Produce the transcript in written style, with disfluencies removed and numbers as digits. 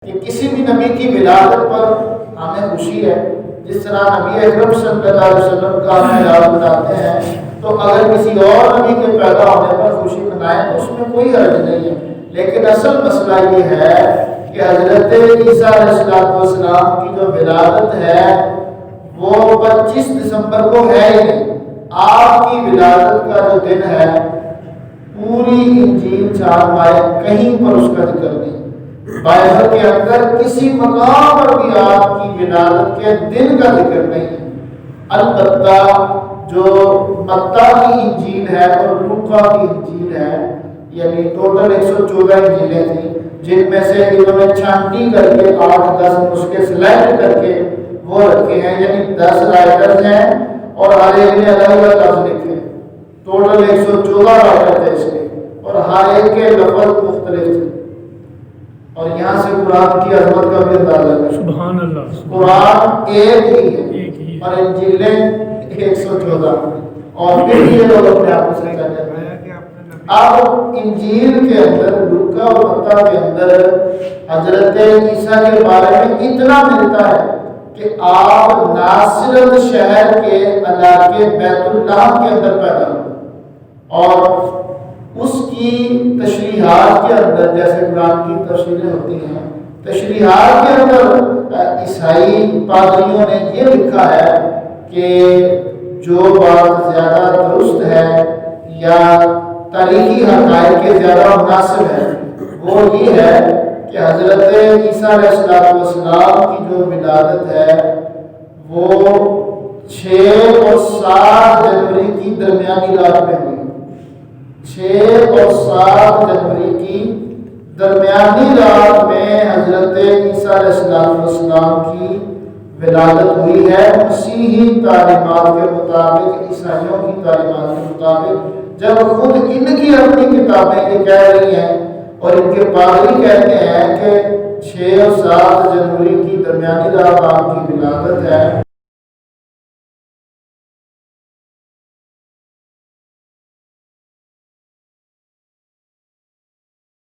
کہ کسی بھی نبی کی ولادت پر ہمیں خوشی ہے، جس طرح نبی اکرم صلی اللہ علیہ وسلم کا میلاد مناتے ہیں، تو اگر کسی اور نبی کے پیدا ہونے پر خوشی منائیں تو اس میں کوئی حرج نہیں ہے۔ لیکن اصل مسئلہ یہ ہے کہ حضرت عیسیٰ علیہ السلام کی جو ولادت ہے وہ 25 دسمبر کو ہے ہی نہیں۔ آپ کی ولادت کا جو دن ہے پوری انجیل 4 مائے کہیں پر اس کا ذکر نہیں، بائبل کے اندر کسی مقام پر بھی آپ کی ولادت کے دن کا ذکر نہیں ہے۔ البتہ جو متی کی انجیل ہے اور لوکا کی انجیل ہے، یعنی ٹوٹل 114 انجیلیں تھیں، جن میں سے انہوں نے چھانٹی کر کے 8-10 نسخے سلیکٹ کر کے وہ رکھے ہیں، یعنی 10 رائٹرز ہیں اور ہر ایک نے الگ الگ لفظ لکھے۔ ٹوٹل 114 رائٹر تھے اس کے، اور ہر ایک کے لفظ مختلف تھے۔ اور یہاں سے قرآن کی عظمت کا بھی اندازہ ہے۔ سبحان اللہ، قرآن ایک ہی ہے اور انجیلیں 114، اور پھر یہ لوگ اپنے آپ سے کہتے ہیں۔ اب انجیل کے اندر، لوکا اور متی کے اندر حضرت عیسیٰ کے بارے میں اتنا ملتا ہے کہ آپ ناصرت شہر کے علاقے بیت اللہ کے اندر پیدا ہوئے، اور اس کی تشریحات کے اندر، جیسے قرآن کی تفسیریں ہوتی ہیں، تشریحات کے اندر عیسائی پادریوں نے یہ لکھا ہے کہ جو بات زیادہ درست ہے یا تاریخی حقائق کے زیادہ مناسب ہے وہ یہ ہے کہ حضرت عیسیٰ علیہ السلام کی جو ولادت ہے وہ 6 اور 7 جنوری کی درمیانی رات میں ہوئی۔ 6 اور 7 جنوری کی درمیانی رات میں حضرت عیسیٰ علیہ السلام کی ولادت ہوئی ہے، مسیحی تعلیمات کے مطابق، عیسائیوں کی تعلیمات کے مطابق۔ جب خود ان کی اپنی کتابیں یہ کہہ رہی ہیں اور ان کے پادری کہتے ہیں کہ 6 اور 7 جنوری کی درمیانی رات آپ کی ولادت ہے،